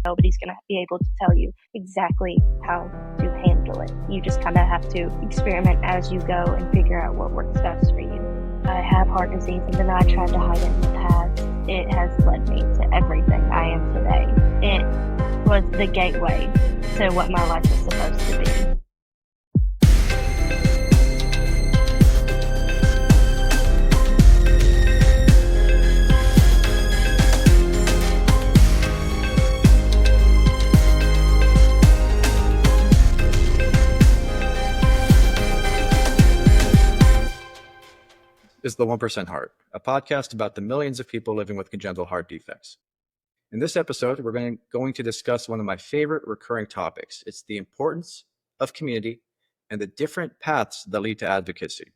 Nobody's going to be able to tell you exactly how to handle it. You just kind of have to experiment as you go and figure out what works best for you. I have heart disease, even though I tried to hide it in the past. It has led me to everything I am today. It was the gateway to what my life was supposed to be. Is the 1% Heart, a podcast about the millions of people living with congenital heart defects. In this episode, we're going to discuss one of my favorite recurring topics. It's the importance of community and the different paths that lead to advocacy.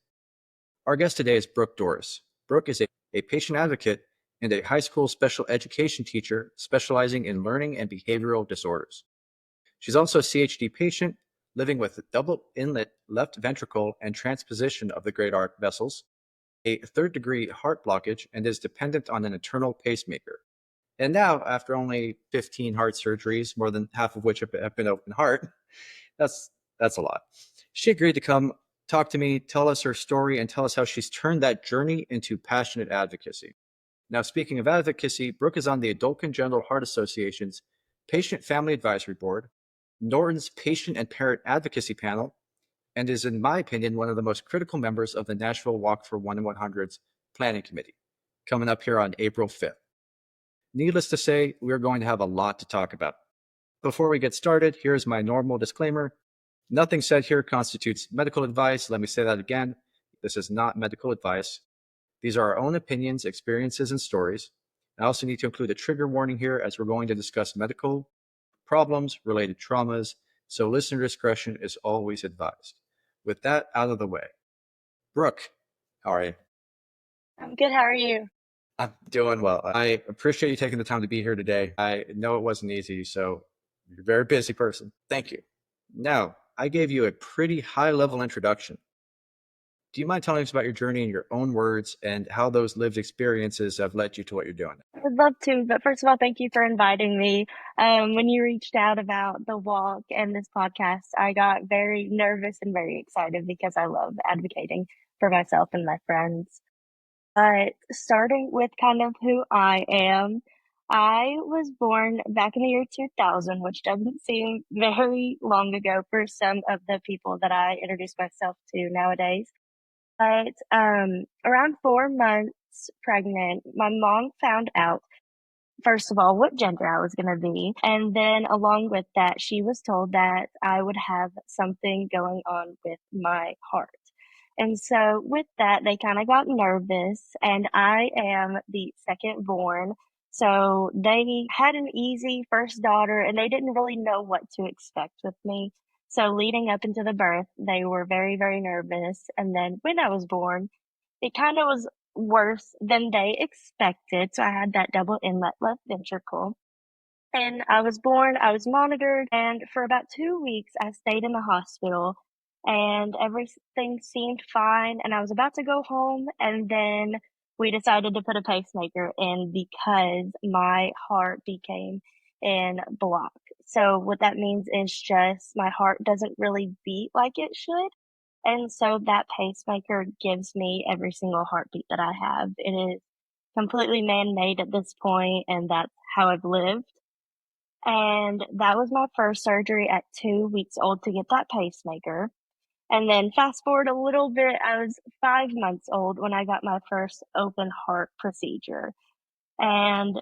Our guest today is Brook Dorris. Brook is a patient advocate and a high school special education teacher specializing in learning and behavioral disorders. She's also a CHD patient living with double inlet left ventricle and transposition of the great heart vessels, a third-degree heart blockage, and is dependent on an internal pacemaker. And now, after only 15 heart surgeries, more than half of which have been open heart, that's a lot. She agreed to come talk to me, tell us her story, and tell us how she's turned that journey into passionate advocacy. Now, speaking of advocacy, Brook is on the Adult Congenital Heart Association's Patient Family Advisory Board, Norton's Patient and Parent Advocacy Panel, and is, in my opinion, one of the most critical members of the Nashville Walk for 1 in 100's Planning Committee, coming up here on April 5th. Needless to say, we're going to have a lot to talk about. Before we get started, here's my normal disclaimer. Nothing said here constitutes medical advice. Let me say that again. This is not medical advice. These are our own opinions, experiences, and stories. I also need to include a trigger warning here as we're going to discuss medical problems, related traumas, so listener discretion is always advised. With that out of the way, Brook, how are you? I'm good. How are you? I'm doing well. I appreciate you taking the time to be here today. I know it wasn't easy, so you're a very busy person. Thank you. Now, I gave you a pretty high-level introduction. Do you mind telling us about your journey in your own words and how those lived experiences have led you to what you're doing? I'd love to, but first of all, thank you for inviting me. When you reached out about the walk and this podcast, I got very nervous and very excited because I love advocating for myself and my friends. But starting with kind of who I am, I was born back in the year 2000, which doesn't seem very long ago for some of the people that I introduce myself to nowadays. But around 4 months pregnant, my mom found out, first of all, what gender I was going to be. And then along with that, she was told that I would have something going on with my heart. And so with that, they kind of got nervous, and I am the second born. So they had an easy first daughter, and they didn't really know what to expect with me. So leading up into the birth, they were very, very nervous. And then when I was born, it kind of was worse than they expected. So I had that double inlet left ventricle. And I was born, I was monitored, and for about 2 weeks, I stayed in the hospital, and everything seemed fine. And I was about to go home, and then we decided to put a pacemaker in because my heart became in block. So what that means is just my heart doesn't really beat like it should. And so that pacemaker gives me every single heartbeat that I have. It is completely man-made at this point, and that's how I've lived. And that was my first surgery at 2 weeks old to get that pacemaker. And then fast forward a little bit, I was 5 months old when I got my first open heart procedure. And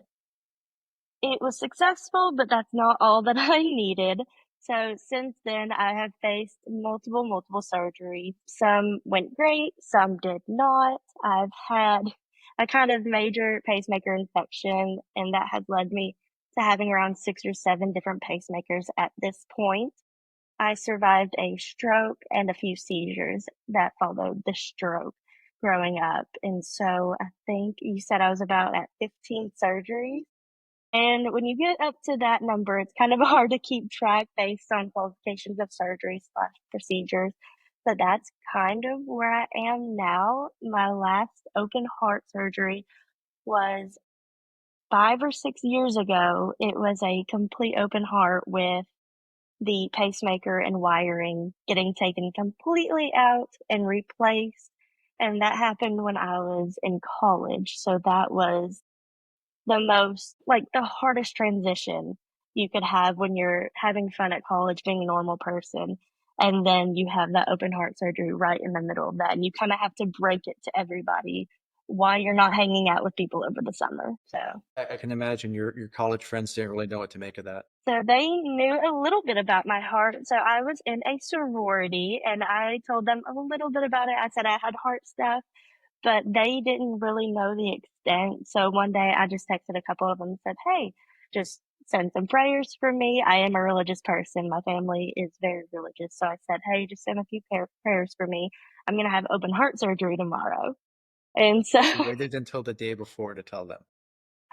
it was successful, but that's not all that I needed. So since then, I have faced multiple surgeries. Some went great, some did not. I've had a kind of major pacemaker infection, and that has led me to having around 6 or 7 different pacemakers at this point. I survived a stroke and a few seizures that followed the stroke growing up. And so I think you said I was about at 15 surgeries. And when you get up to that number, it's kind of hard to keep track based on qualifications of surgeries/procedures. But that's kind of where I am now. My last open heart surgery was 5 or 6 years ago, it was a complete open heart with the pacemaker and wiring getting taken completely out and replaced. And that happened when I was in college. So that was the most, like, the hardest transition you could have when you're having fun at college, being a normal person. And then you have that open heart surgery right in the middle of that. And you kind of have to break it to everybody why you're not hanging out with people over the summer. I can imagine your college friends didn't really know what to make of that. So they knew a little bit about my heart. So I was in a sorority and I told them a little bit about it. I said I had heart stuff, but they didn't really know the extent. So one day I just texted a couple of them and said, hey, just send some prayers for me. I am a religious person. My family is very religious. So I said, hey, just send a few prayers for me. I'm going to have open heart surgery tomorrow. And so You waited until the day before to tell them.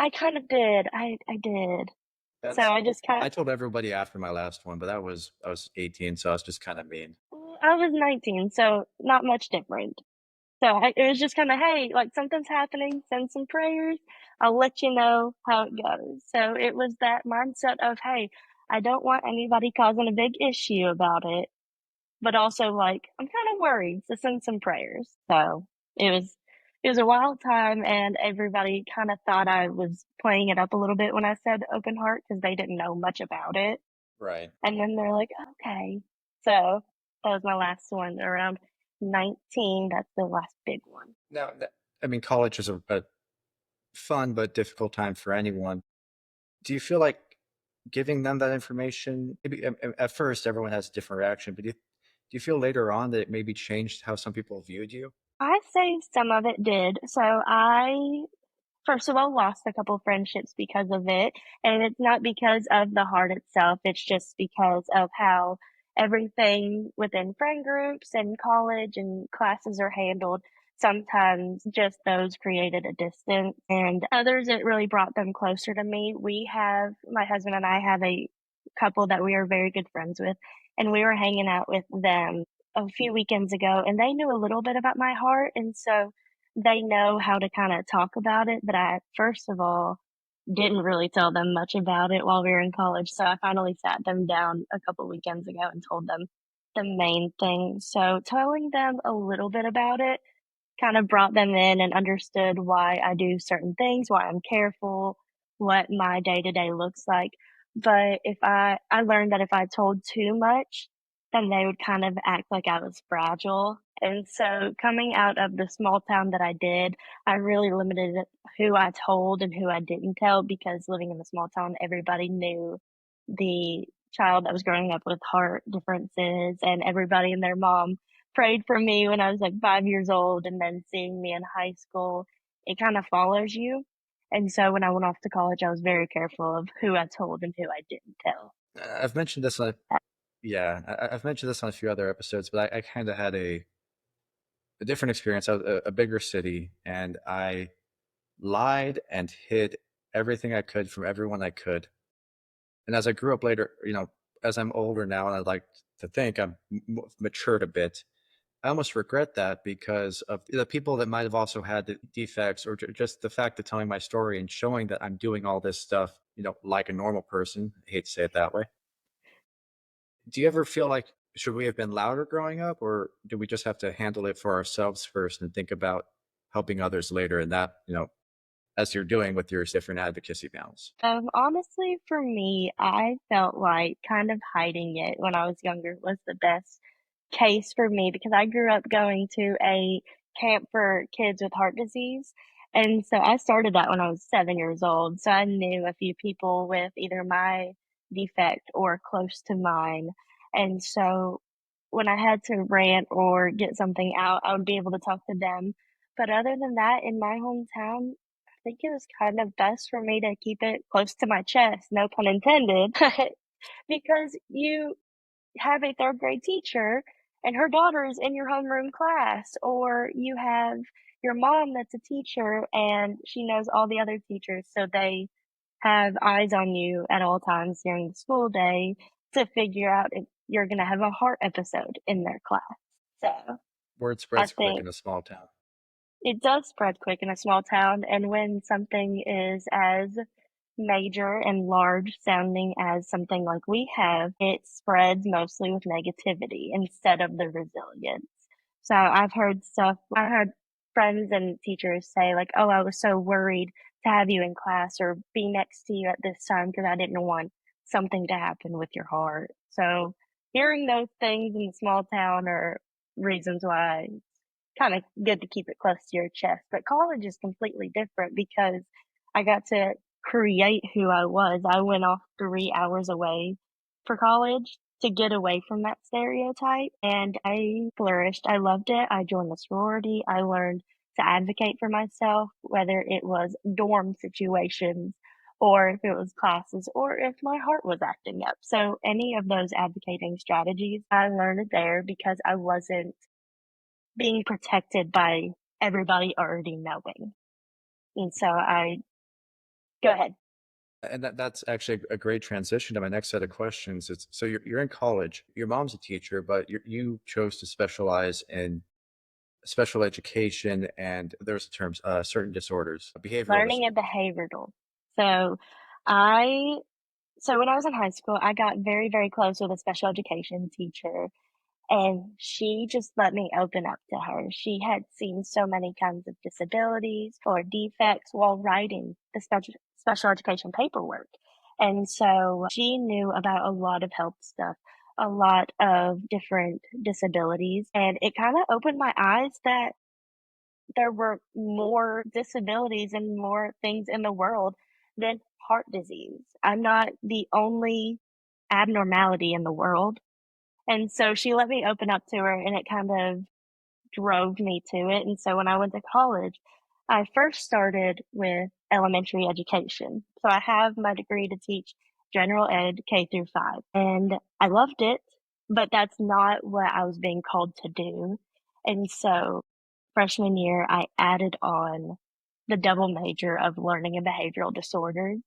I kind of did. I did. So That's I just kind I told everybody after my last one, but I was 18, so I was just kind of mean. I was 19, so not much different. So it was just kind of, hey, like something's happening, send some prayers. I'll let you know how it goes. So it was that mindset of, hey, I don't want anybody causing a big issue about it, but also like I'm kind of worried, so send some prayers. So it was it was a wild time, and everybody kind of thought I was playing it up a little bit when I said open heart because they didn't know much about it. Right. And then they're like, okay. So that was my last one around 19. That's the last big one. Now, I mean, college is a fun but difficult time for anyone. Do you feel like giving them that information? Maybe at first everyone has a different reaction, but do you feel later on that it maybe changed how some people viewed you? I say some of it did. So I, first of all, lost a couple friendships because of it. And it's not because of the heart itself, it's just because of how everything within friend groups and college and classes are handled. Sometimes just those created a distance, and others, it really brought them closer to me. My husband and I have a couple that we are very good friends with, and we were hanging out with them a few weekends ago, and they knew a little bit about my heart. And so they know how to kind of talk about it, but I, first of all, didn't really tell them much about it while we were in college. So I finally sat them down a couple weekends ago and told them the main thing. So telling them a little bit about it kind of brought them in and understood why I do certain things, why I'm careful, what my day to day looks like. But if I learned that if I told too much, then they would kind of act like I was fragile. And so coming out of the small town that I did, I really limited who I told and who I didn't tell because living in a small town, everybody knew the child that was growing up with heart differences, and everybody and their mom prayed for me when I was like 5 years old, and then seeing me in high school, it kind of follows you. And so when I went off to college, I was very careful of who I told and who I didn't tell. I've mentioned this on, yeah, I've mentioned this on a few other episodes, but I kind of had a different experience. I was a bigger city, and I lied and hid everything I could from everyone I could. And as I grew up later, as I'm older now, and I'd like to think I'm matured a bit, I almost regret that because of the people that might have also had the defects, or just the fact of telling my story and showing that I'm doing all this stuff, like a normal person. I hate to say it that way. Do you ever feel like should we have been louder growing up, or do we just have to handle it for ourselves first and think about helping others later? And that, as you're doing with your different advocacy panels. Honestly, for me, I felt like kind of hiding it when I was younger was the best case for me because I grew up going to a camp for kids with heart disease. And so I started that when I was 7 years old. So I knew a few people with either my defect or close to mine. And so when I had to rant or get something out, I would be able to talk to them. But other than that, in my hometown, I think it was kind of best for me to keep it close to my chest, no pun intended, because you have a third grade teacher and her daughter is in your homeroom class, or you have your mom that's a teacher and she knows all the other teachers, so they have eyes on you at all times during the school day to figure out if you're going to have a heart episode in their class. So Word I spreads quick think in a small town. It does spread quick in a small town, and when something is as major and large sounding as something like we have, it spreads mostly with negativity instead of the resilience. So I've heard friends and teachers say, like, oh, I was so worried to have you in class or be next to you at this time because I didn't want something to happen with your heart. So hearing those things in a small town are reasons why kind of good to keep it close to your chest. But college is completely different because I got to create who I was. I went off 3 hours away for college to get away from that stereotype, and I flourished. I loved it. I joined the sorority. I learned to advocate for myself, whether it was dorm situations or if it was classes or if my heart was acting up. So any of those advocating strategies, I learned there because I wasn't being protected by everybody already knowing. And so I go ahead. And that's actually a great transition to my next set of questions. It's so you're in college. Your mom's a teacher, but you chose to specialize in special education, and there's terms certain disorders, behavioral Learning and disorders. behavioral. So I so when I was in high school, I got very, very close with a special education teacher. And she just let me open up to her. She had seen so many kinds of disabilities or defects while writing the special education paperwork. And so she knew about a lot of health stuff, a lot of different disabilities. And it kind of opened my eyes that there were more disabilities and more things in the world than heart disease. I'm not the only abnormality in the world. And so she let me open up to her, and it kind of drove me to it. And so when I went to college, I first started with elementary education. So I have my degree to teach general ed K through 5, and I loved it, but that's not what I was being called to do. And so freshman year, I added on the double major of learning and behavioral disorders.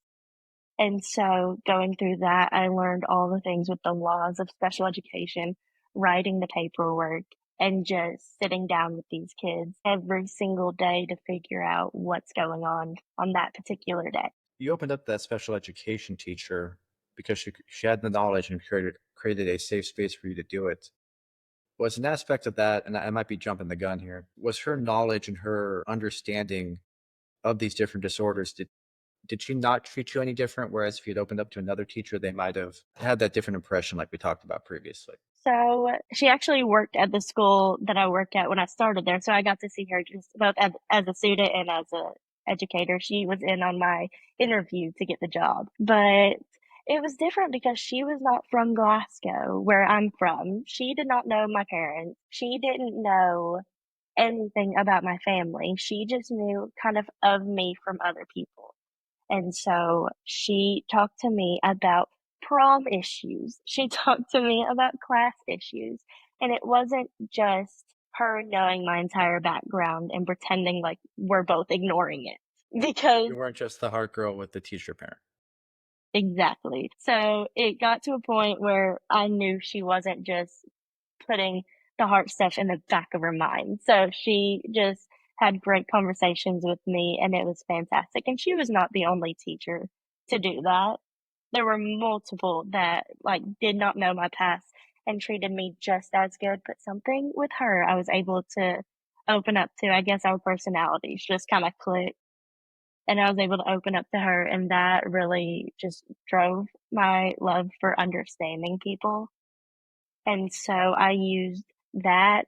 And so going through that, I learned all the things with the laws of special education, writing the paperwork, and just sitting down with these kids every single day to figure out what's going on that particular day. You opened up that special education teacher because she had the knowledge and created a safe space for you to do it. Was an aspect of that, and I might be jumping the gun here, was her knowledge and her understanding of these different disorders. Did she not treat you any different? Whereas if you'd opened up to another teacher, they might have had that different impression, like we talked about previously. So she actually worked at the school that I worked at when I started there. So I got to see her just both as a student and as a educator. She was in on my interview to get the job. But it was different because she was not from Glasgow, where I'm from. She did not know my parents. She didn't know anything about my family. She just knew kind of me from other people. And so she talked to me about prom issues. She talked to me about class issues. And it wasn't just her knowing my entire background and pretending like we're both ignoring it. Because You weren't just the heart girl with the teacher parent. exactly. So it got to a point where I knew she wasn't just putting the heart stuff in the back of her mind. So she just had great conversations with me, and it was fantastic. And she was not the only teacher to do that. There were multiple that like did not know my past and treated me just as good, but something with her I was able to open up to. I guess our personalities just kind of clicked, and I was able to open up to her, and that really just drove my love for understanding people. And so I used that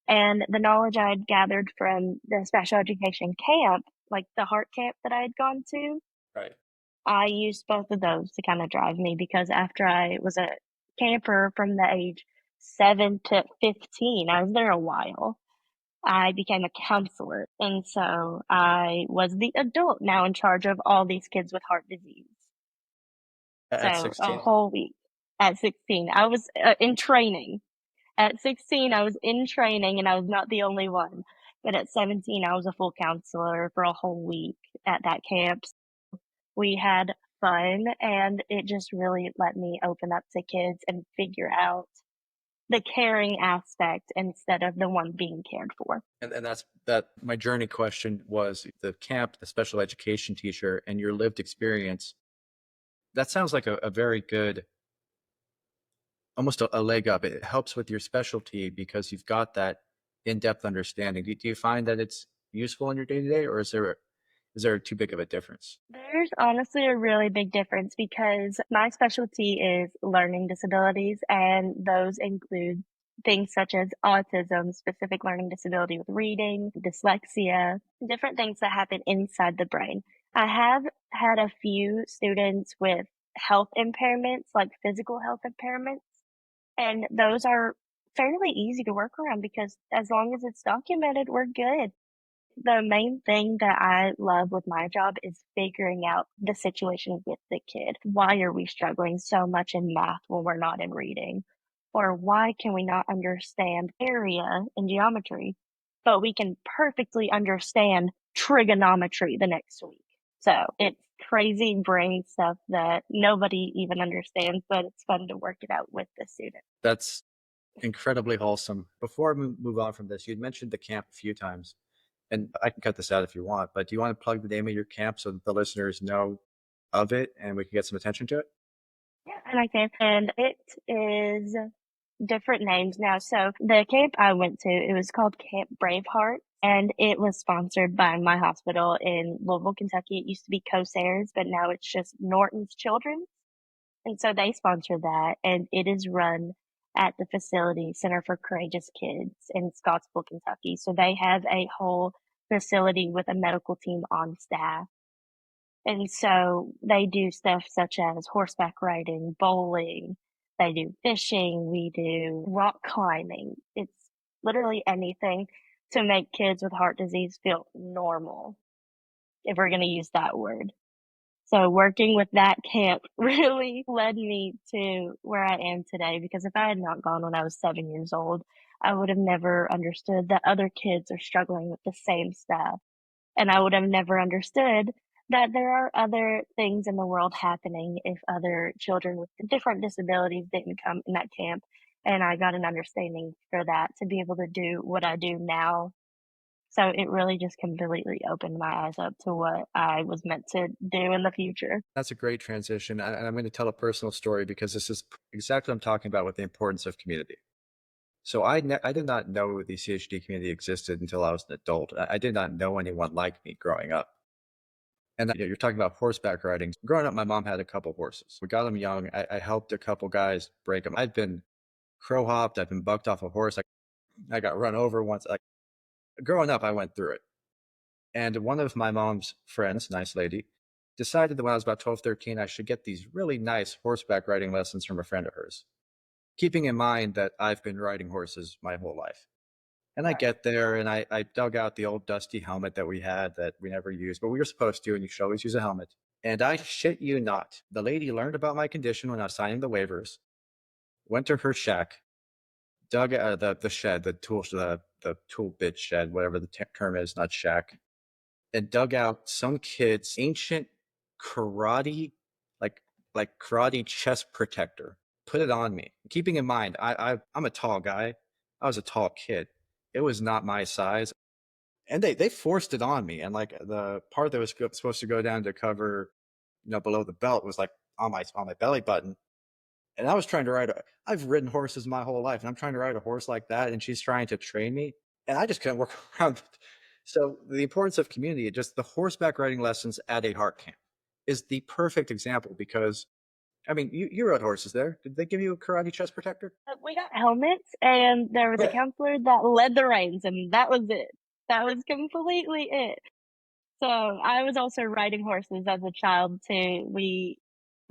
and the knowledge I had gathered from the special education camp, like the heart camp that I had gone to. Right. I used both of those to kind of drive me because after I was a camper from the age 7 to 15, I was there a while. I became a counselor. And so I was the adult now in charge of all these kids with heart disease. At So a 16? whole week at 16, I was in training. At 16, I was in training and I was not the only one. But at 17, I was a full counselor for a whole week at that camp. We had fun and it just really let me open up to kids and figure out the caring aspect instead of the one being cared for. And that's that. My journey question was the camp, the special education teacher, and your lived experience. That sounds like a very good, almost a leg up. It helps with your specialty because you've got that in-depth understanding. Do you find that it's useful in your day-to-day, or is there too big of a difference? There's honestly a really big difference because my specialty is learning disabilities, and those include things such as autism, specific learning disability with reading, dyslexia, different things that happen inside the brain. I have had a few students with health impairments, like physical health impairments, and those are fairly easy to work around because as long as it's documented, we're good. The main thing that I love with my job is figuring out the situation with the kid. Why are we struggling so much in math when we're not in reading? Or why can we not understand area in geometry, but we can perfectly understand trigonometry the next week? So it's crazy brain stuff that nobody even understands, but it's fun to work it out with the student. That's incredibly wholesome. Before we move on from this, you'd mentioned the camp a few times, and I can cut this out if you want, but do you want to plug the name of your camp so that the listeners know of it and we can get some attention to it? Yeah, and I can. And it is different names now. So the camp I went to, it was called Camp Braveheart, and it was sponsored by my hospital in Louisville, Kentucky. It used to be COSARES, but now it's just Norton's Children's. And so they sponsor that, and it is run at the facility Center for Courageous Kids in Scottsville, Kentucky. So they have a whole facility with a medical team on staff. And so they do stuff such as horseback riding, bowling, they do fishing, we do rock climbing. It's literally anything to make kids with heart disease feel normal, if we're going to use that word. So working with that camp really led me to where I am today because if I had not gone when I was 7 years old, I would have never understood that other kids are struggling with the same stuff. And I would have never understood that there are other things in the world happening if other children with different disabilities didn't come in that camp. And I got an understanding for that to be able to do what I do now. So it really just completely opened my eyes up to what I was meant to do in the future. That's a great transition. And I'm going to tell a personal story because this is exactly what I'm talking about with the importance of community. So I did not know the CHD community existed until I was an adult. I did not know anyone like me growing up. And you're talking about horseback riding. Growing up, my mom had a couple horses. We got them young. I helped a couple guys break them. I've been crow hopped. I've been bucked off a horse. I got run over once. Growing up, I went through it. And one of my mom's friends, nice lady, decided that when I was about 12, 13, I should get these really nice horseback riding lessons from a friend of hers, keeping in mind that I've been riding horses my whole life. And I get there and I dug out the old dusty helmet that we had that we never used, but we were supposed to, and you should always use a helmet. And I shit you not, the lady learned about my condition when I was signing the waivers, went to her shack, dug out the shed, the tool bit shed, whatever the term is, not shack, and dug out some kid's ancient karate, like karate chest protector, put it on me. Keeping in mind, I'm a tall guy. I was a tall kid. It was not my size. And they forced it on me. And like the part that was supposed to go down to cover, below the belt was like on my belly button. And I was trying to I've ridden horses my whole life, and I'm trying to ride a horse like that, and she's trying to train me, and I just couldn't work around it. So the importance of community, just the horseback riding lessons at a heart camp is the perfect example because, I mean, you rode horses there. Did they give you a karate chest protector? We got helmets, and there was a counselor that led the reins, and that was it. That was completely it. So I was also riding horses as a child too. We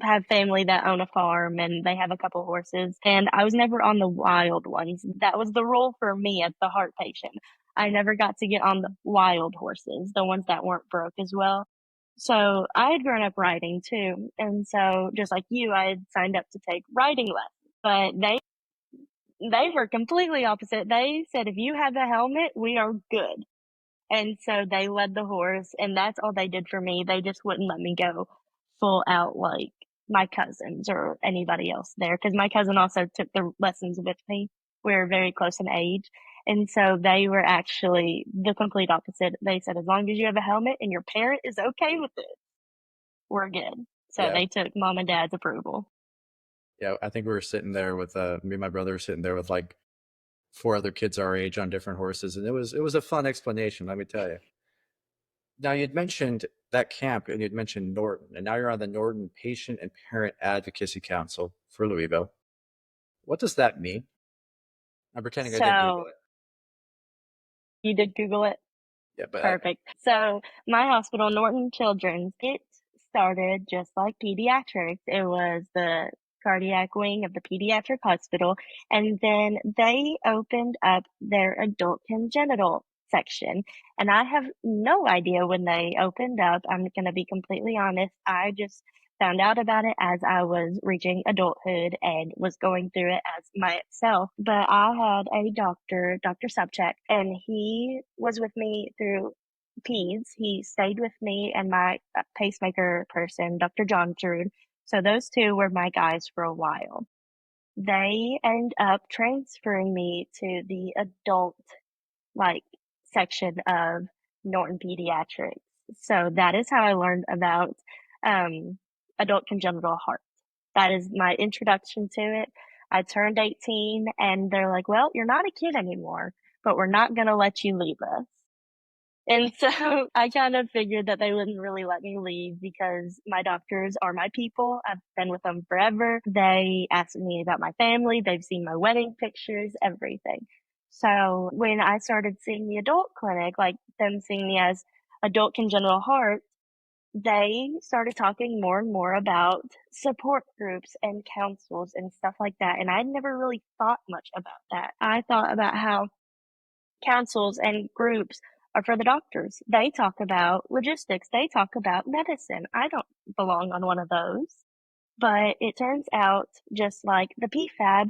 have family that own a farm and they have a couple horses, and I was never on the wild ones. That was the rule for me as the heart patient. I never got to get on the wild horses, the ones that weren't broke as well. So I had grown up riding too. And so just like you, I had signed up to take riding lessons, but they were completely opposite. They said, if you have a helmet, we are good. And so they led the horse, and that's all they did for me. They just wouldn't let me go full out like my cousins or anybody else there, because my cousin also took the lessons with me. We're very close in age. And so they were actually the complete opposite. They said, as long as you have a helmet and your parent is okay with it, we're good. So Yeah. they took mom and dad's approval. Yeah. I think we were sitting there with me and my brother were sitting there with like four other kids our age on different horses, and it was a fun explanation, let me tell you. Now you'd mentioned that camp and you'd mentioned Norton, and now you're on the Norton Patient and Parent Advocacy Council for Louisville. What does that mean? I'm pretending I did Google So it. you did Google it? Yeah, but Perfect. So my hospital, Norton Children's, it started just like pediatrics. It was the cardiac wing of the pediatric hospital. And then they opened up their adult congenital section. And I have no idea when they opened up. I'm going to be completely honest. I just found out about it as I was reaching adulthood and was going through it as myself. But I had a doctor, Dr. Subcheck, and he was with me through peds. He stayed with me and my pacemaker person, Dr. John Drude. So those two were my guys for a while. They end up transferring me to the adult like section of Norton Pediatrics. So that is how I learned about um, adult congenital heart. That is my introduction to it. I turned 18 and they're like, well, you're not a kid anymore, but we're not going to let you leave us. And so I kind of figured that they wouldn't really let me leave because my doctors are my people. I've been with them forever. They asked me about my family. They've seen my wedding pictures, everything. So when I started seeing the adult clinic, like them seeing me as adult congenital heart, they started talking more and more about support groups and councils and stuff like that. And I'd never really thought much about that. I thought about how councils and groups are for the doctors. They talk about logistics. They talk about medicine. I don't belong on one of those. But it turns out, just like the PFAB,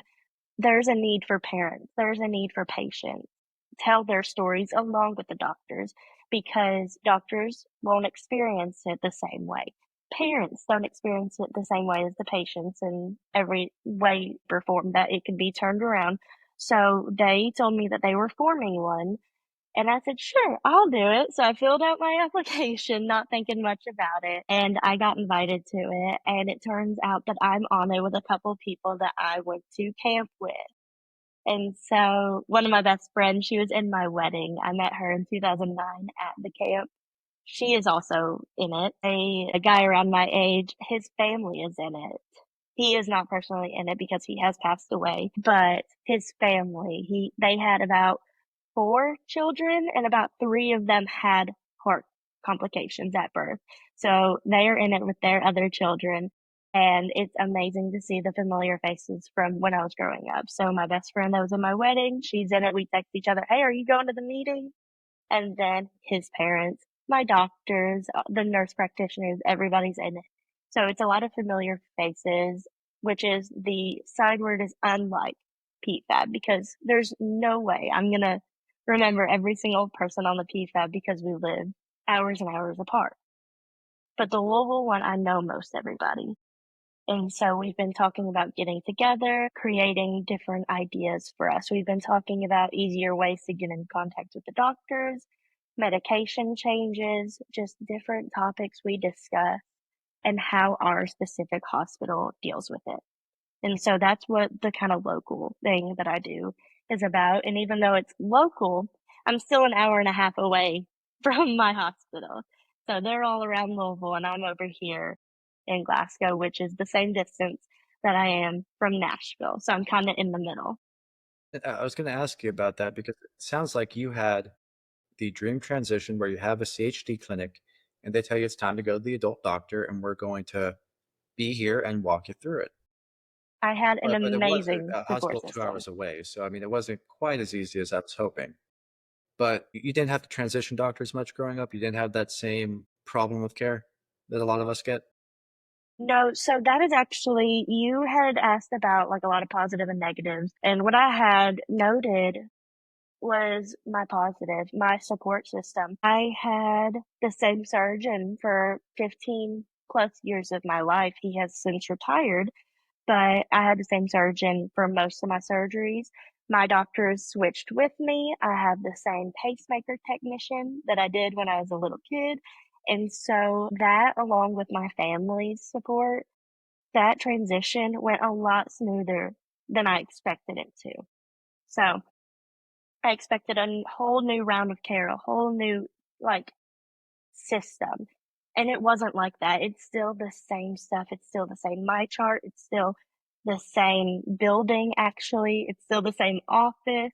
there's a need for parents. There's a need for patients. Tell their stories along with the doctors because doctors won't experience it the same way. Parents don't experience it the same way as the patients in every way or form that it can be turned around. So they told me that they were forming one and I said, sure, I'll do it. So I filled out my application, not thinking much about it. And I got invited to it. And it turns out that I'm on it with a couple of people that I went to camp with. And so one of my best friends, she was in my wedding. I met her in 2009 at the camp. She is also in it. A guy around my age, his family is in it. He is not personally in it because he has passed away, but his family, they had about four children and about three of them had heart complications at birth. So they are in it with their other children. And it's amazing to see the familiar faces from when I was growing up. So my best friend that was in my wedding, she's in it. We text each other, hey, are you going to the meeting? And then his parents, my doctors, the nurse practitioners, everybody's in it. So it's a lot of familiar faces, which is the side word is unlike PFAB because there's no way I'm going to remember every single person on the PFAB because we live hours and hours apart. But the Louisville one, I know most everybody. And so we've been talking about getting together, creating different ideas for us. We've been talking about easier ways to get in contact with the doctors, medication changes, just different topics we discuss and how our specific hospital deals with it. And so that's what the kind of local thing that I do is about. And even though it's local, I'm still an hour and a half away from my hospital. So they're all around Louisville and I'm over here in Glasgow, which is the same distance that I am from Nashville. So I'm kind of in the middle. I was going to ask you about that because it sounds like you had the dream transition where you have a CHD clinic and they tell you it's time to go to the adult doctor and we're going to be here and walk you through it. I had an But it was amazing a support hospital 2 hours system. away. So, I mean, it wasn't quite as easy as I was hoping. But you didn't have to transition doctors much growing up. You didn't have that same problem with care that a lot of us get. No, so that is actually, you had asked about like a lot of positive and negatives. And what I had noted was my positive, my support system. I had the same surgeon for 15 plus years of my life. He has since retired, but I had the same surgeon for most of my surgeries. My doctors switched with me. I have the same pacemaker technician that I did when I was a little kid. And so that, along with my family's support, that transition went a lot smoother than I expected it to. So I expected a whole new round of care, a whole new like system. And it wasn't like that. It's still the same stuff. It's still the same my chart. It's still the same building, actually. It's still the same office,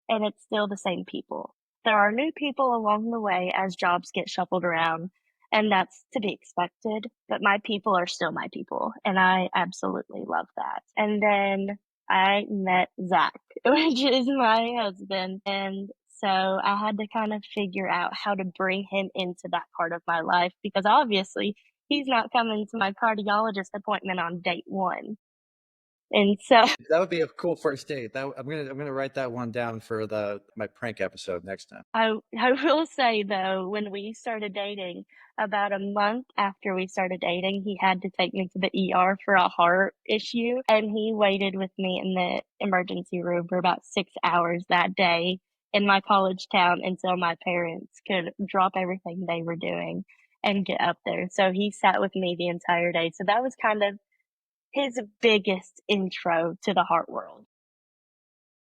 and it's still the same people. There are new people along the way as jobs get shuffled around, and that's to be expected. But my people are still my people, and I absolutely love that. And then I met Zach, which is my husband. And so I had to kind of figure out how to bring him into that part of my life because obviously he's not coming to my cardiologist appointment on date one. And so That would be a cool first date. I'm gonna write that one down for the my prank episode next time. I will say though, when we started dating, about a month after we started dating, he had to take me to the ER for a heart issue, and he waited with me in the emergency room for about 6 hours that day in my college town until my parents could drop everything they were doing and get up there. So he sat with me the entire day. So that was kind of his biggest intro to the heart world.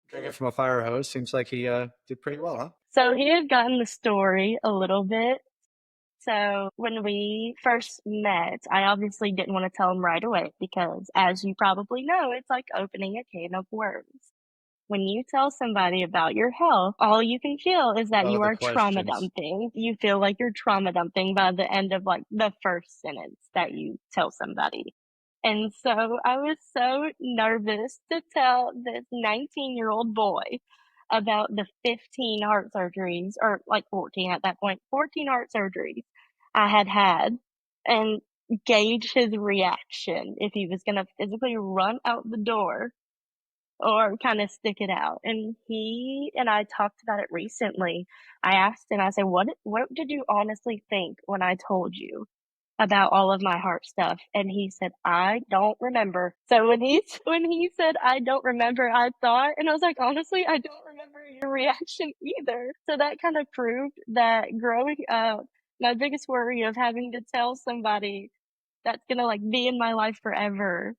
Drinking from a fire hose seems like he did pretty well, huh? So he had gotten the story a little bit. So when we first met, I obviously didn't want to tell him right away because, as you probably know, it's like opening a can of worms. When you tell somebody about your health, all you can feel is that Oh, you the are trauma questions. dumping. You feel like you're trauma dumping by the end of like the first sentence that you tell somebody. And so I was so nervous to tell this 19-year-old boy about the 15 heart surgeries, or like 14 at that point, 14 heart surgeries I had had, and gauge his reaction if he was going to physically run out the door or kind of stick it out. And he and I talked about it recently. I asked him, I said, what did you honestly think when I told you about all of my heart stuff? And he said, I don't remember. So when he said I don't remember, I thought, and I was like, honestly, I don't remember your reaction either. So that kind of proved that growing up, my biggest worry of having to tell somebody that's gonna like be in my life forever,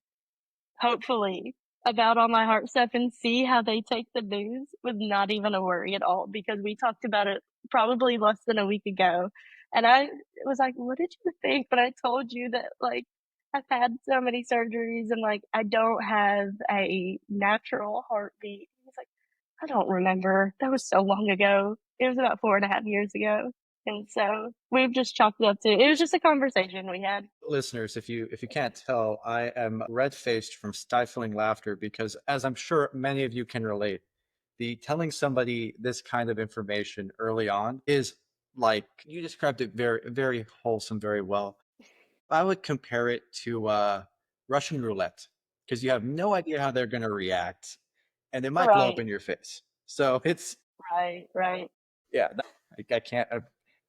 hopefully, about all my heart stuff and see how they take the news was not even a worry at all because we talked about it probably less than a week ago. And I was like, what did you think when I told you that, like, I've had so many surgeries and, like, I don't have a natural heartbeat? He's like, I don't remember. That was so long ago. It was about 4.5 years ago. And so we've just chalked it up to it was just a conversation we had. Listeners, if you can't tell, I am red faced from stifling laughter because, as I'm sure many of you can relate, the telling somebody this kind of information early on is like you described it very wholesome, very well. I would compare it to Russian roulette because you have no idea how they're going to react, and it might blow up Right, in your face. So it's right. yeah, I can't.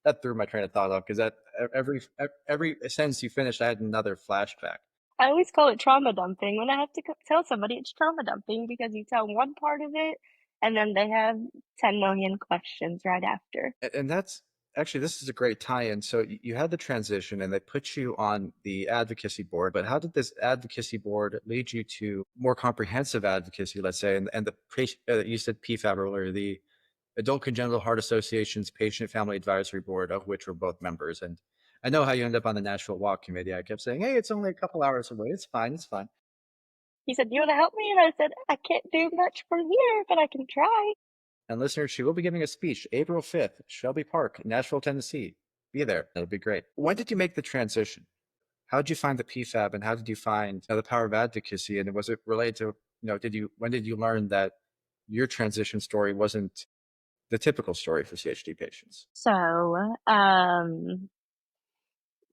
That threw my train of thought off because that every sentence you finished, I had another flashback. I always call it trauma dumping when I have to tell somebody it's trauma dumping because you tell one part of it and then they have 10 million questions right after. And that's actually this is a great tie-in. So you had the transition, and they put you on the advocacy board. But how did this advocacy board lead you to more comprehensive advocacy? Let's say, and you said PFAB earlier, the Adult Congenital Heart Association's Patient Family Advisory Board, of which we're both members. And I know how you ended up on the Nashville Walk committee. I kept saying, "Hey, it's only a couple hours away. It's fine. It's fine." He said, "Do you want to help me?" And I said, "I can't do much from here, but I can try." And listeners, she will be giving a speech April 5th, Shelby Park, Nashville, Tennessee. Be there. That'll be great. When did you make the transition? How did you find the PFAB, and how did you find the power of advocacy? And was it related to, when did you learn that your transition story wasn't the typical story for CHD patients? So,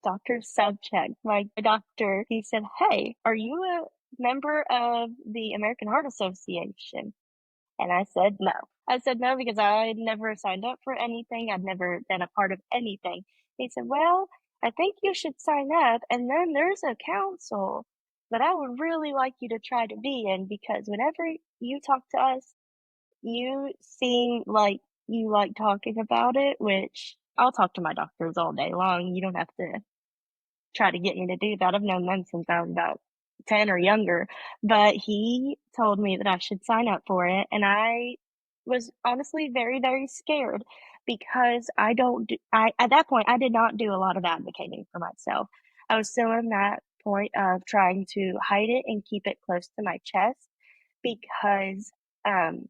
Dr. Subcheck, my doctor, he said, "Hey, are you a member of the American Heart Association?" And I said no. I said no because I'd never signed up for anything. I'd never been a part of anything. He said, "Well, I think you should sign up. And then there's a council that I would really like you to try to be in because whenever you talk to us, You seem like you like talking about it, which I'll talk to my doctors all day long. You don't have to try to get me to do that. I've known them since I was about 10 or younger, but he told me that I should sign up for it. And I was honestly very, very scared because at that point, I did not do a lot of advocating for myself. I was still in that point of trying to hide it and keep it close to my chest because, um,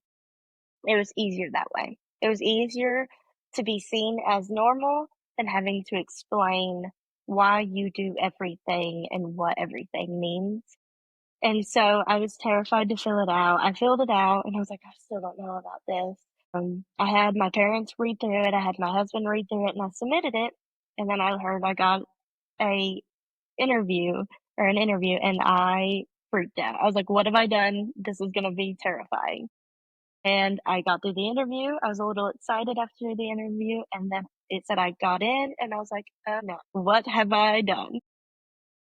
it was easier that way. It was easier to be seen as normal than having to explain why you do everything and what everything means. And so I was terrified to fill it out. I filled it out and I was like, I still don't know about this. I had my parents read through it. I had my husband read through it and I submitted it. And then I heard I got a interview an interview and I freaked out. I was like, what have I done? This is going to be terrifying. And I got through the interview. I was a little excited after the interview, and then it said I got in, and I was like, "Oh no, what have I done?"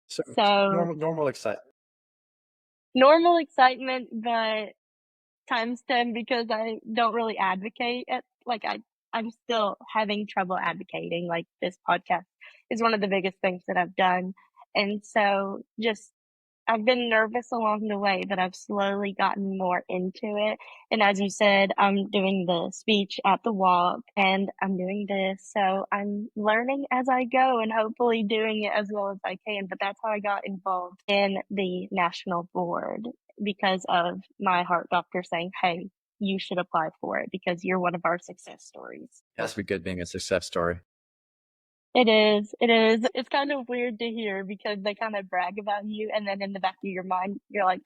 So So normal excitement. normal excitement, but times 10 because I don't really advocate it. I'm still having trouble advocating. Like this podcast is one of the biggest things that I've done. And so just I've been nervous along the way, but I've slowly gotten more into it. And as you said, I'm doing the speech at the walk and I'm doing this. So I'm learning as I go and hopefully doing it as well as I can. But that's how I got involved in the national board because of my heart doctor saying, hey, you should apply for it because you're one of our success stories. It has to be good being a success story. It is. It is. It's kind of weird to hear because they kind of brag about you, and then in the back of your mind, you're like,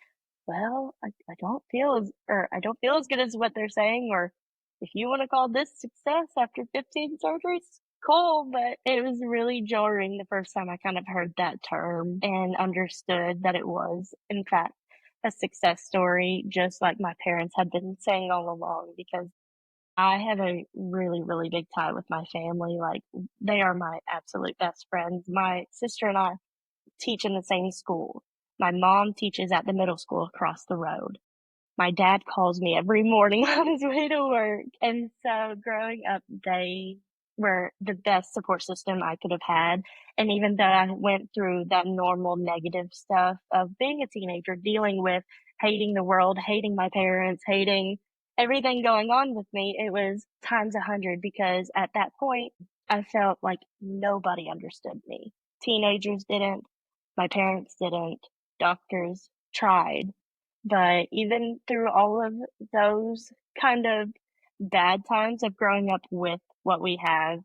"Well, I don't feel I don't feel as good as what they're saying." Or if you want to call this success after 15 surgeries, cool. But it was really jarring the first time I kind of heard that term and understood that it was, in fact, a success story, just like my parents had been saying all along. Because I have a really, really big tie with my family. Like, they are my absolute best friends. My sister and I teach in the same school. My mom teaches at the middle school across the road. My dad calls me every morning on his way to work. And so growing up, they were the best support system I could have had. And even though I went through that normal negative stuff of being a teenager, dealing with hating the world, hating my parents, hating everything going on with me, it was times 100 because at that point, I felt like nobody understood me. Teenagers didn't, my parents didn't, doctors tried, but even through all of those kind of bad times of growing up with what we have,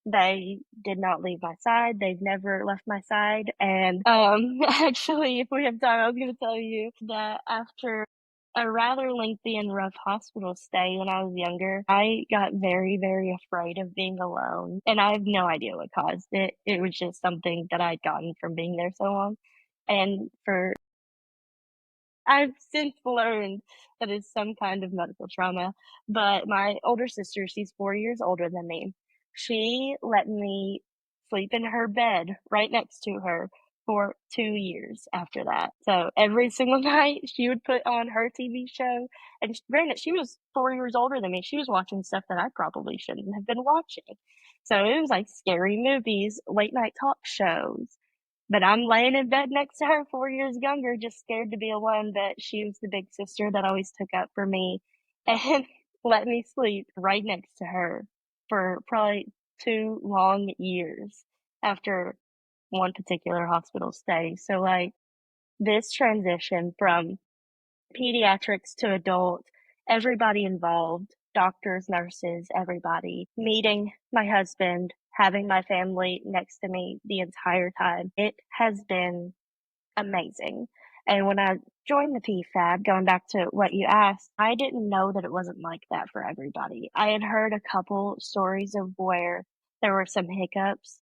they did not leave my side. They've never left my side. And actually, if we have time, I was going to tell you that after a rather lengthy and rough hospital stay when I was younger, I got very, very afraid of being alone. And I have no idea what caused it. It was just something that I'd gotten from being there so long. And for I've since learned that it's some kind of medical trauma, but my older sister, she's 4 years older than me. She let me sleep in her bed right next to her for 2 years after that. So every single night she would put on her TV show. And granted, she was 4 years older than me. She was watching stuff that I probably shouldn't have been watching. So it was like scary movies, late night talk shows, but I'm laying in bed next to her, 4 years younger, just scared to be alone. But she was the big sister that always took up for me and let me sleep right next to her for probably 2 long years after one particular hospital stay. So, like, this transition from pediatrics to adult, everybody involved, doctors, nurses, everybody, meeting my husband, having my family next to me the entire time. It has been amazing. And when I joined the PFAB, going back to what you asked, I didn't know that it wasn't like that for everybody. I had heard a couple stories of where there were some hiccups,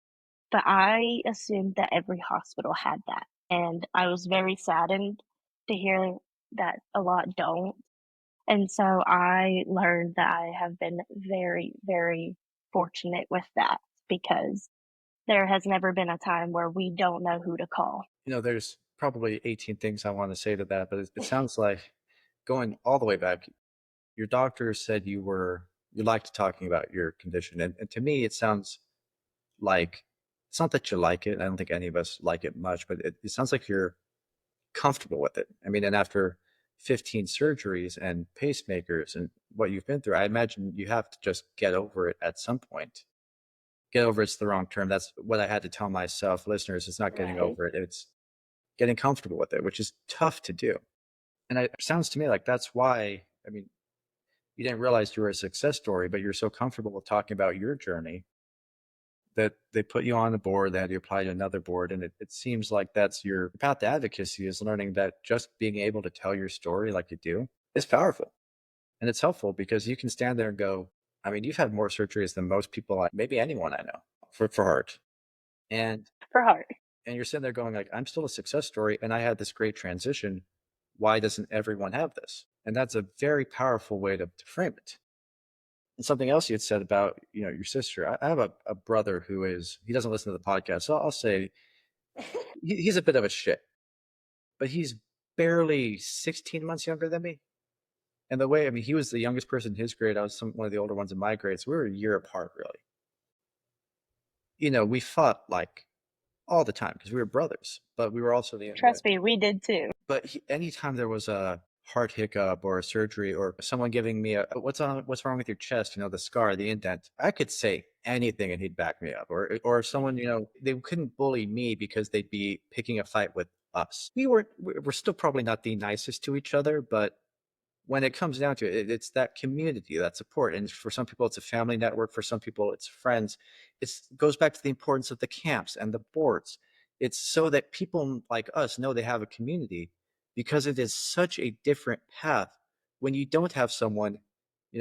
but I assumed that every hospital had that. And I was very saddened to hear that a lot don't. And so I learned that I have been very, very fortunate with that because there has never been a time where we don't know who to call. There's probably 18 things I want to say to that, but it sounds like going all the way back, your doctor said you liked talking about your condition. And to me, it sounds like it's not that you like it. I don't think any of us like it much, but it sounds like you're comfortable with it. I mean, and after 15 surgeries and pacemakers and what you've been through, I imagine you have to just get over it at some point. Get over it's the wrong term. That's what I had to tell myself, listeners. It's not getting Right. over it. It's getting comfortable with it, which is tough to do. And it sounds to me like that's why, I mean, you didn't realize you were a success story, but you're so comfortable with talking about your journey that they put you on the board, they had you apply to another board. And it seems like that's your path to advocacy, is learning that just being able to tell your story like you do is powerful. And it's helpful because you can stand there and go, I mean, you've had more surgeries than most people, maybe anyone I know for heart. And For heart. and you're sitting there going like, I'm still a success story and I had this great transition. Why doesn't everyone have this? And that's a very powerful way to frame it. And something else you had said about, your sister. I have a brother he doesn't listen to the podcast. So I'll say he's a bit of a shit, but he's barely 16 months younger than me. And the way, I mean, he was the youngest person in his grade. I was one of the older ones in my grade. So we were a year apart, really. We fought like all the time because we were brothers, but we were also Trust me, we did too. but anytime there was a heart hiccup or a surgery or someone giving me what's wrong with your chest, the scar, the indent, I could say anything and he'd back me up. Or someone, they couldn't bully me because they'd be picking a fight with us. We're still probably not the nicest to each other, but when it comes down to it, it's that community, that support. And for some people, it's a family network. For some people, it's friends. It goes back to the importance of the camps and the boards. It's so that people like us know they have a community, because it is such a different path when you don't have someone.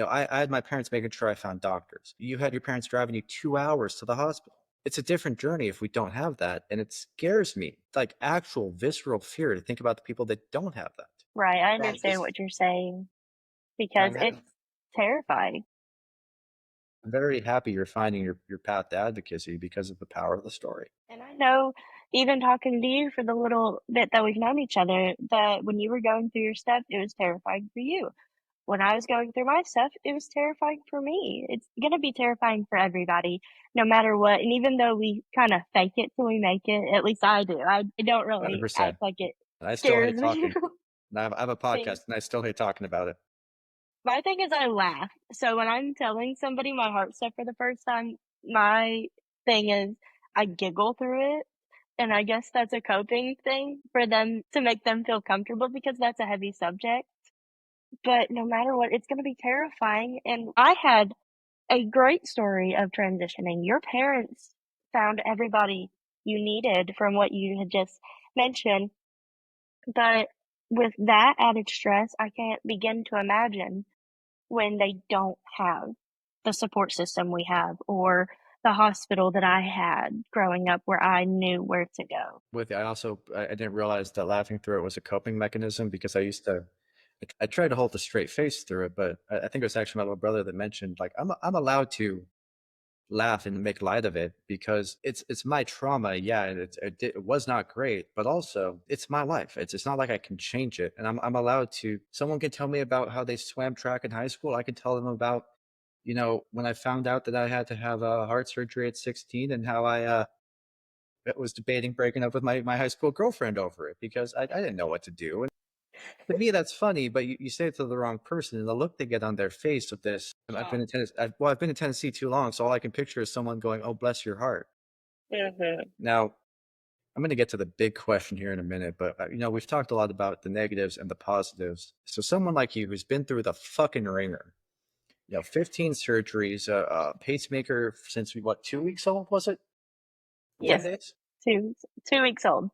I had my parents making sure I found doctors. You had your parents driving you 2 hours to the hospital. It's a different journey if we don't have that. And it scares me, like actual visceral fear, to think about the people that don't have that. Right. I Right. understand what you're saying because I'm it's terrifying. very happy you're finding your path to advocacy because of the power of the story. And I know, even talking to you for the little bit that we've known each other, that when you were going through your stuff, it was terrifying for you. When I was going through my stuff, it was terrifying for me. It's going to be terrifying for everybody, no matter what. And even though we kind of fake it till we make it, at least I do. I don't really 100%. act like it And I still scares hate me. talking. And I have a See, podcast and I still hate talking about it. my thing is I laugh. So when I'm telling somebody my heart stuff for the first time, my thing is I giggle through it. And I guess that's a coping thing for them to make them feel comfortable because that's a heavy subject. But no matter what, it's going to be terrifying. And I had a great story of transitioning. Your parents found everybody you needed from what you had just mentioned. But with that added stress, I can't begin to imagine when they don't have the support system we have, or the hospital that I had growing up where I knew where to go. With it, I didn't realize that laughing through it was a coping mechanism, because I tried to hold a straight face through it, but I think it was actually my little brother that mentioned, like, I'm allowed to laugh and make light of it because it's my trauma. Yeah, it was not great, but also it's my life. It's not like I can change it, and I'm allowed to. Someone can tell me about how they swam track in high school. I can tell them about, when I found out that I had to have a heart surgery at 16, and how I was debating breaking up with my high school girlfriend over it because I didn't know what to do. And to me, that's funny, but you say it to the wrong person, and the look they get on their face with this. Shock. I've been in Tennessee too long, so all I can picture is someone going, "Oh, bless your heart." Mhm. Now, I'm going to get to the big question here in a minute, but we've talked a lot about the negatives and the positives. So someone like you who's been through the fucking ringer, 15 surgeries, a pacemaker since what, 2 weeks old, was it? 10 Yes, days? 2 weeks old,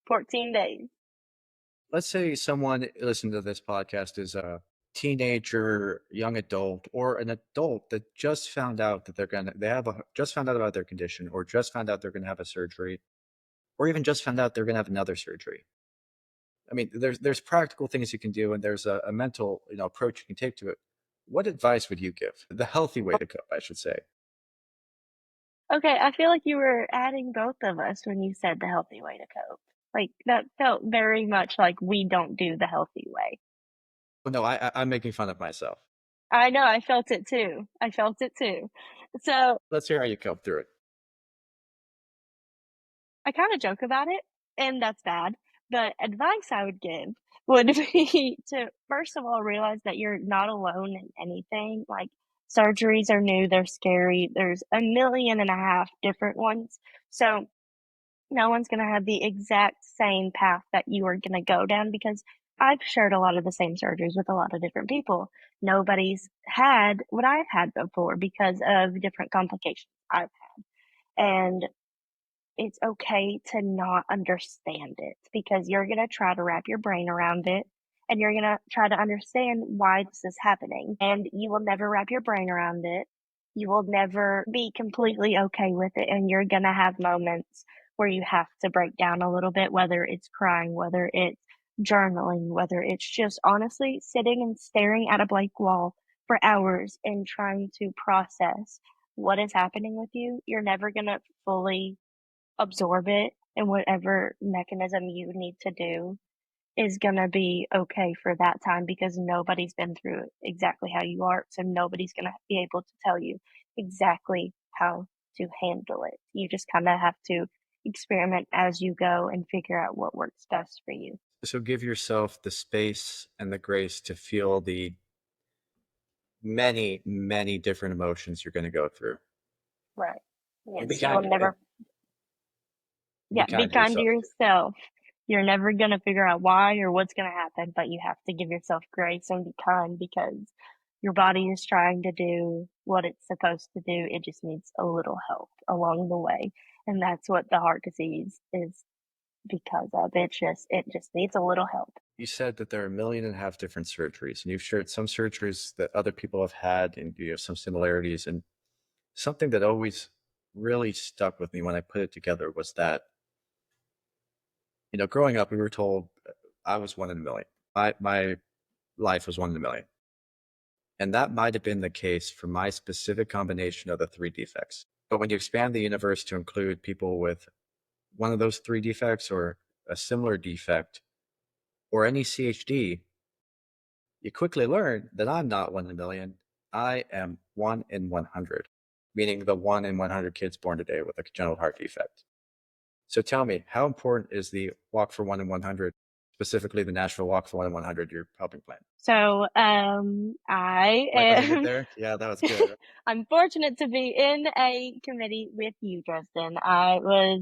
14 days. Let's say someone listening to this podcast is a teenager, young adult, or an adult that just found out that just found out about their condition, or just found out they're gonna have a surgery, or even just found out they're gonna have another surgery. I mean, there's practical things you can do, and there's a mental approach you can take to it. What advice would you give? The healthy way to cope, I should say. Okay, I feel like you were adding both of us when you said the healthy way to cope. Like, that felt very much like we don't do the healthy way. Well, no, I'm making fun of myself. I know, I felt it too. I felt it too. So Let's hear how you come through it. I kind of joke about it, and that's bad. But advice I would give would be to first of all realize that you're not alone in anything. Like surgeries are new, they're scary. There's a million and a half different ones. So no one's going to have the exact same path that you are going to go down because I've shared a lot of the same surgeries with a lot of different people. Nobody's had what I've had before because of different complications I've had. And it's okay to not understand it because you're going to try to wrap your brain around it and you're going to try to understand why this is happening. And you will never wrap your brain around it. You will never be completely okay with it. And you're going to have moments where you have to break down a little bit, whether it's crying, whether it's journaling, whether it's just honestly sitting and staring at a blank wall for hours and trying to process what is happening with you. You're never going to fully absorb it, and whatever mechanism you need to do is gonna be okay for that time because nobody's been through it exactly how you are. So nobody's gonna be able to tell you exactly how to handle it. You just kind of have to experiment as you go and figure out what works best for you. So give yourself the space and the grace to feel the many, many different emotions you're going to go through. Right. And be Yes, you will kind. never, Be yeah, be kind to kind to yourself. yourself. You're never going to figure out why or what's going to happen, but you have to give yourself grace and be kind because your body is trying to do what it's supposed to do. It just needs a little help along the way. And that's what the heart disease is because of. It just needs a little help. You said that there are 1.5 million different surgeries, and you've shared some surgeries that other people have had, and you have some similarities. And something that always really stuck with me when I put it together was that, growing up, we were told I was 1 in a million. My life was 1 in a million. And that might have been the case for my specific combination of the three defects. But when you expand the universe to include people with one of those three defects or a similar defect or any CHD, you quickly learn that I'm not 1 in a million. I am 1 in 100, meaning the 1 in 100 kids born today with a congenital heart defect. So tell me, how important is the Walk for 1 in 100, specifically the Nashville Walk for 1 in 100, your helping plan? So, I Might land it am there? Yeah, that was good. I'm fortunate to be in a committee with you, Justin. I was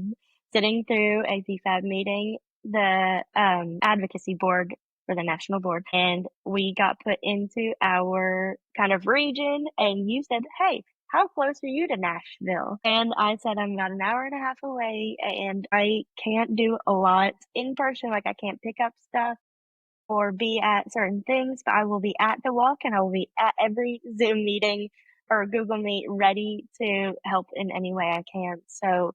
sitting through a PFAB meeting, the advocacy board for the national board, and we got put into our kind of region. And you said, "Hey, how close are you to Nashville?" And I said, "I'm about an hour and a half away, and I can't do a lot in person. Like I can't pick up stuff." Or be at certain things, but I will be at the walk and I will be at every Zoom meeting or Google Meet ready to help in any way I can. So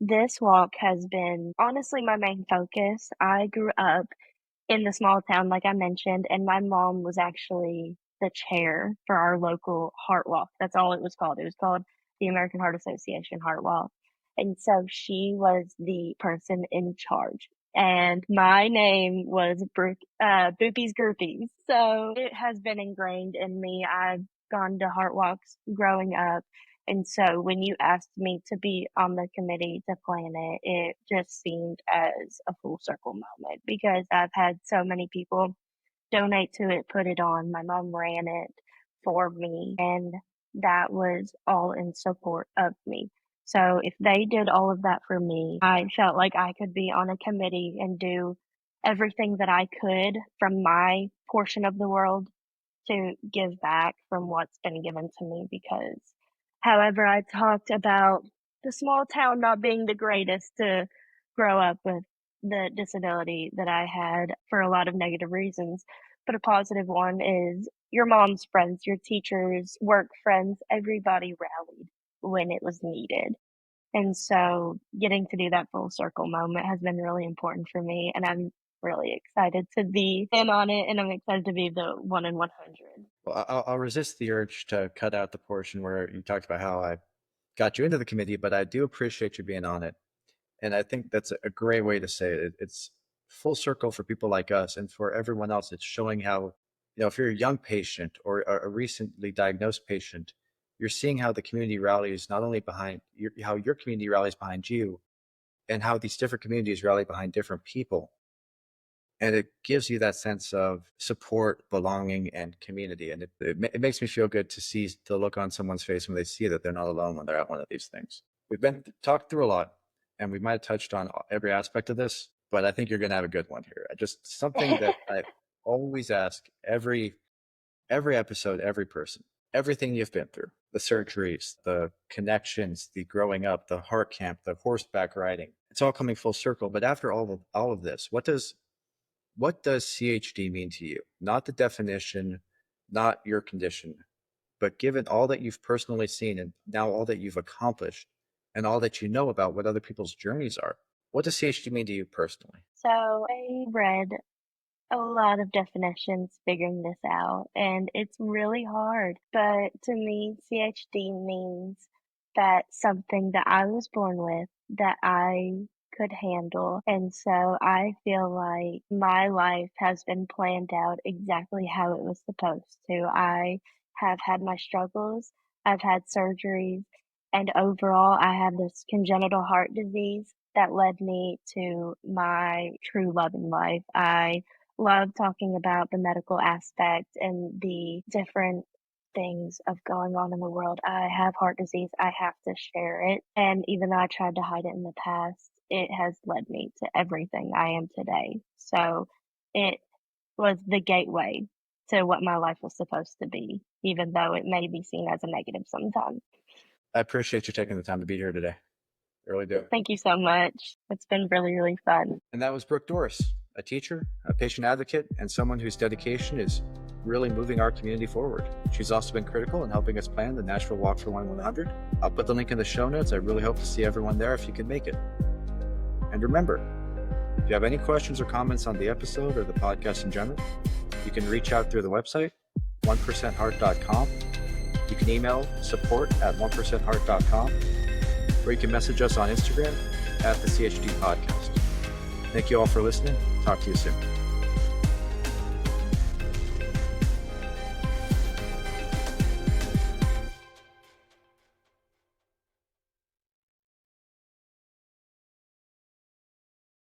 this walk has been honestly my main focus. I grew up in the small town, like I mentioned, and my mom was actually the chair for our local heart walk. That's all it was called. It was called the American Heart Association Heart Walk. And so she was the person in charge. And my name was Brook, Boopy's Groupies. So it has been ingrained in me. I've gone to heart walks growing up. And so when you asked me to be on the committee to plan it, it just seemed as a full circle moment because I've had so many people donate to it, put it on. My mom ran it for me, and that was all in support of me. So if they did all of that for me, I felt like I could be on a committee and do everything that I could from my portion of the world to give back from what's been given to me because however I talked about the small town not being the greatest to grow up with the disability that I had for a lot of negative reasons. But a positive one is your mom's friends, your teachers, work friends, everybody rallied when it was needed. And so getting to do that full circle moment has been really important for me. And I'm really excited to be in on it. And I'm excited to be the 1 in 100. Well, I'll resist the urge to cut out the portion where you talked about how I got you into the committee, but I do appreciate you being on it. And I think that's a great way to say it. It's full circle for people like us, and for everyone else, it's showing how if you're a young patient or a recently diagnosed patient, you're seeing how the community rallies not only behind how your community rallies behind you, and how these different communities rally behind different people. And it gives you that sense of support, belonging, and community. And it makes me feel good to see the look on someone's face when they see that they're not alone when they're at one of these things. We've been talked through a lot, and we might have touched on every aspect of this, but I think you're going to have a good one here. Just something that I always ask every episode, every person, everything you've been through, the surgeries, the connections, the growing up, the heart camp, the horseback riding, it's all coming full circle. But after all of this, what does CHD mean to you? Not the definition, not your condition, but given all that you've personally seen and now all that you've accomplished and all that you know about what other people's journeys are, what does CHD mean to you personally? So I read a lot of definitions figuring this out, and it's really hard. But to me, CHD means that something that I was born with that I could handle. And so I feel like my life has been planned out exactly how it was supposed to. I have had my struggles, I've had surgeries, and overall, I have this congenital heart disease that led me to my true love in life. I love talking about the medical aspect and the different things of going on in the world. I have heart disease. I have to share it. And even though I tried to hide it in the past, it has led me to everything I am today. So it was the gateway to what my life was supposed to be, even though it may be seen as a negative sometimes. I appreciate you taking the time to be here today. I really do. Thank you so much. It's been really, really fun. And that was Brook Dorris, a teacher, a patient advocate, and someone whose dedication is really moving our community forward. She's also been critical in helping us plan the Nashville Walk for 100. I'll put the link in the show notes. I really hope to see everyone there if you can make it. And remember, if you have any questions or comments on the episode or the podcast in general, you can reach out through the website, 1percentheart.com. You can email support@1percentheart.com, or you can message us on Instagram @the CHD podcast. Thank you all for listening. Talk to you soon.